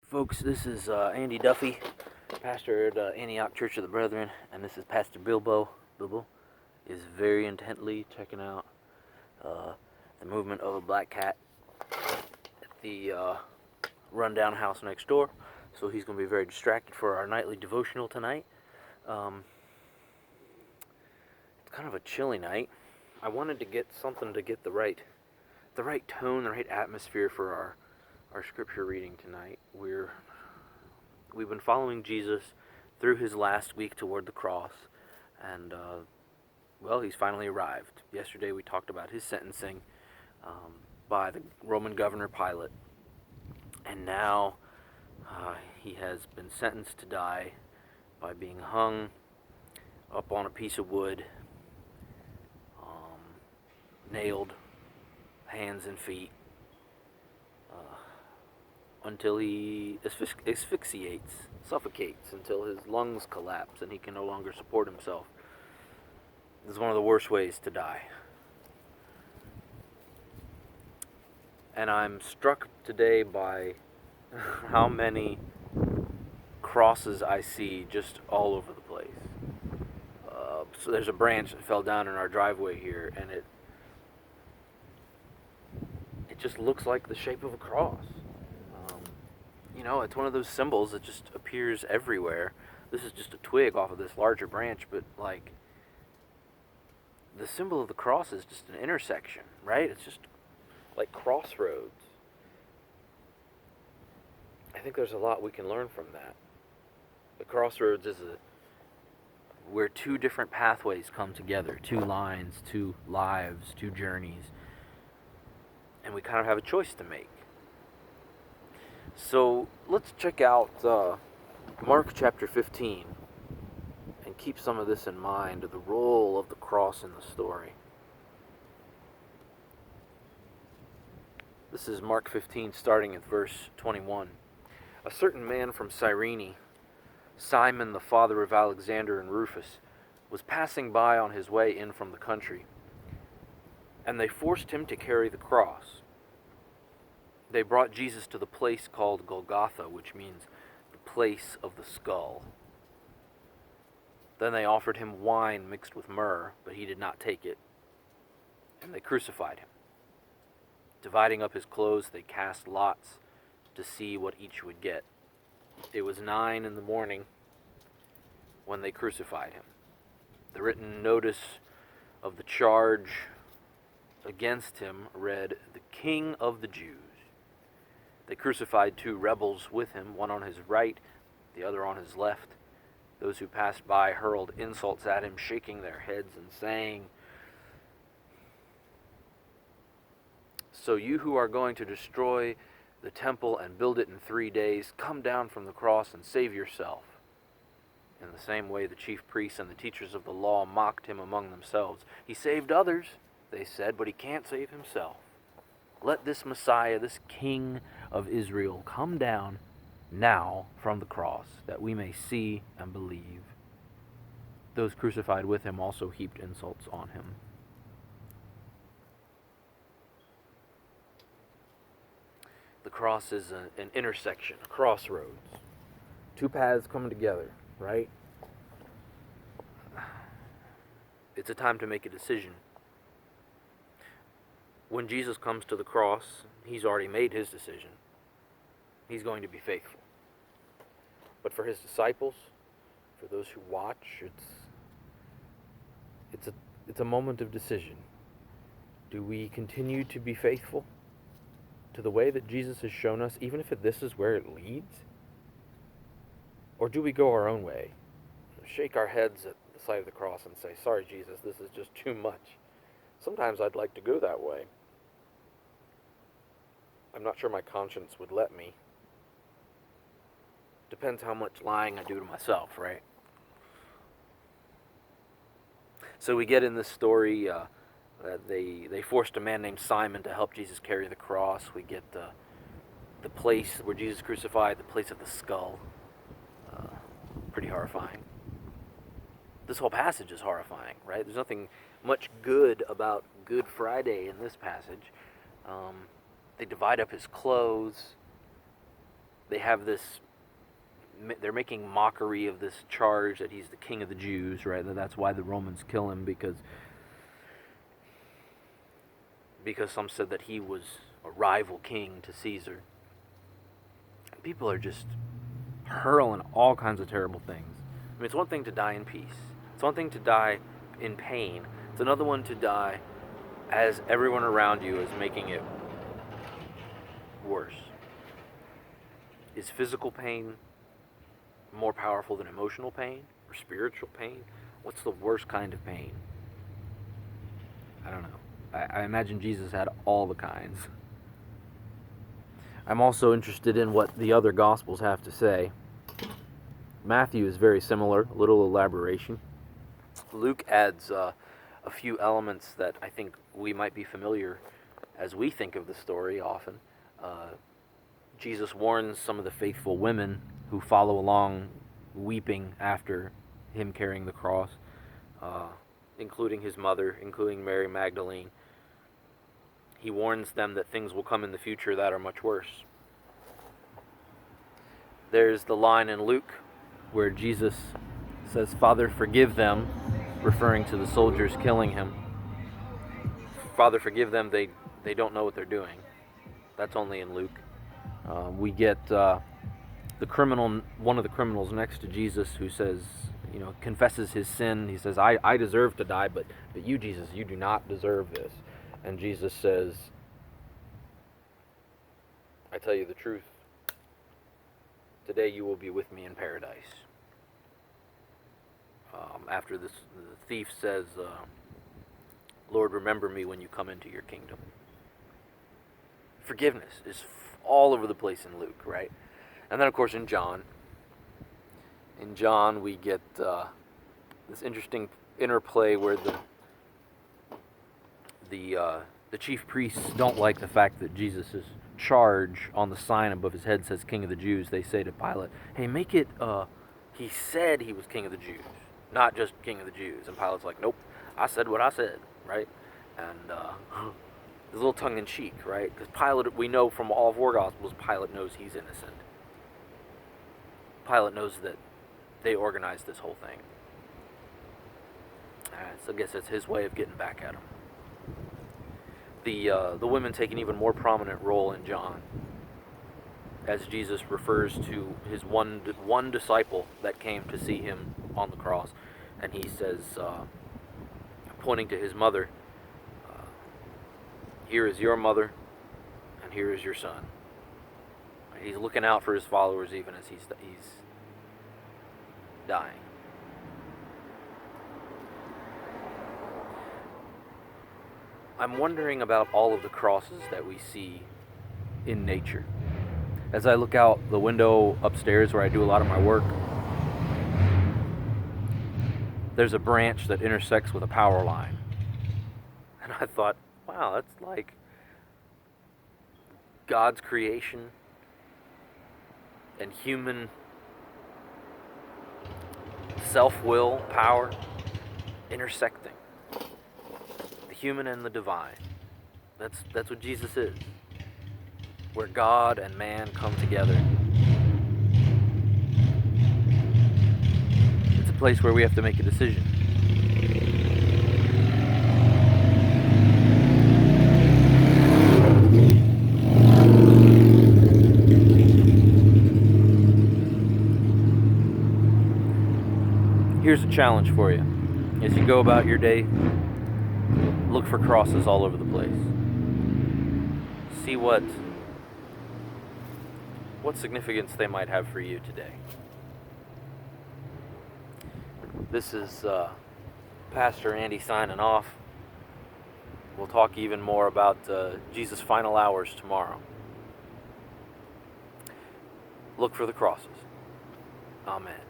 Folks, this is Andy Duffy, pastor at Antioch Church of the Brethren, and this is Pastor Bilbo. Bilbo is very intently checking out uh, the movement of a black cat at the rundown house next door, so he's going to be very distracted for our nightly devotional tonight. It's kind of a chilly night. I wanted to get something to get the right tone, the right atmosphere for our scripture reading tonight. We've been following Jesus through his last week toward the cross, and he's finally arrived. Yesterday we talked about his sentencing by the Roman governor Pilate, and now he has been sentenced to die by being hung up on a piece of wood, nailed, hands and feet, until he asphyxiates, suffocates, until his lungs collapse and he can no longer support himself. This is one of the worst ways to die. And I'm struck today by how many crosses I see just all over the place. So there's a branch that fell down in our driveway here, and it just looks like the shape of a cross. It's one of those symbols that just appears everywhere. This is just a twig off of this larger branch, but like the symbol of the cross is just an intersection, right? It's just like crossroads. I think there's a lot we can learn from that. The crossroads is where two different pathways come together, two lines, two lives, two journeys, and we kind of have a choice to make. So let's check out Mark chapter 15 and keep some of this in mind, the role of the cross in the story. This is Mark 15, starting at verse 21. A certain man from Cyrene, Simon the father of Alexander and Rufus, was passing by on his way in from the country, and they forced him to carry the cross. They brought Jesus to the place called Golgotha, which means the place of the skull. Then they offered him wine mixed with myrrh, but he did not take it, and they crucified him. Dividing up his clothes, they cast lots to see what each would get. It was 9 a.m. when they crucified him. The written notice of the charge against him read, "The King of the Jews." They crucified 2 rebels with him, one on his right, the other on his left. Those who passed by hurled insults at him, shaking their heads and saying, "So you who are going to destroy the temple and build it in 3 days, come down from the cross and save yourself." In the same way, the chief priests and the teachers of the law mocked him among themselves. "He saved others," they said, "but he can't save himself. Let this Messiah, this King of Israel, come down now from the cross, that we may see and believe." Those crucified with him also heaped insults on him. The cross is an intersection, a crossroads. 2 paths coming together, right? It's a time to make a decision. When Jesus comes to the cross, he's already made his decision. He's going to be faithful. But for his disciples, for those who watch, it's a moment of decision. Do we continue to be faithful to the way that Jesus has shown us, even if this is where it leads? Or do we go our own way, shake our heads at the sight of the cross and say, "Sorry, Jesus, this is just too much"? Sometimes I'd like to go that way. I'm not sure my conscience would let me. Depends how much lying I do to myself, right? So we get in this story that they forced a man named Simon to help Jesus carry the cross. We get the place where Jesus crucified, the place of the skull. Pretty horrifying. This whole passage is horrifying, right? There's nothing much good about Good Friday in this passage. They divide up his clothes. they have this, they're making mockery of this charge that he's the king of the Jews, right? That's why the Romans kill him, because some said that he was a rival king to Caesar. People are just hurling all kinds of terrible things. I mean, it's one thing to die in peace. It's one thing to die in pain. It's another one to die as everyone around you is making it worse. Is physical pain more powerful than emotional pain or spiritual pain? What's the worst kind of pain? I don't know. I imagine Jesus had all the kinds. I'm also interested in what the other Gospels have to say. Matthew is very similar, a little elaboration. Luke adds a few elements that I think we might be familiar as we think of the story often. Jesus warns some of the faithful women who follow along weeping after him carrying the cross, including his mother, including Mary Magdalene. He warns them that things will come in the future that are much worse. There's the line in Luke where Jesus says, "Father, forgive them," referring to the soldiers killing him. Father, forgive them, they don't know what they're doing. That's only in Luke. We get the criminal, one of the criminals next to Jesus, who says, confesses his sin. He says, I deserve to die, but you, Jesus, you do not deserve this. And Jesus says, I tell you the truth. Today you will be with me in paradise. After this, the thief says, Lord, remember me when you come into your kingdom. Forgiveness is all over the place in Luke, right? And then, of course, in John. In John, we get this interesting interplay where the chief priests don't like the fact that Jesus' charge on the sign above his head says King of the Jews. They say to Pilate, hey, make it, he said he was King of the Jews, not just King of the Jews. And Pilate's like, nope, I said what I said, right? And there's a little tongue-in-cheek, right? Because Pilate, we know from all four Gospels, Pilate knows he's innocent. Pilate knows that they organized this whole thing. So I guess it's his way of getting back at him. The women take an even more prominent role in John, as Jesus refers to his one disciple that came to see him on the cross, and he says, pointing to his mother, here is your mother, and here is your son. He's looking out for his followers even as he's dying. I'm wondering about all of the crosses that we see in nature. As I look out the window upstairs where I do a lot of my work, there's a branch that intersects with a power line. And I thought, wow, that's like God's creation and human self-will, power, intersecting. The human and the divine. That's what Jesus is. Where God and man come together. It's a place where we have to make a decision. Here's a challenge for you. As you go about your day, look for crosses all over the place. See what significance they might have for you today. This is Pastor Andy signing off. We'll talk even more about Jesus' final hours tomorrow. Look for the crosses. Amen.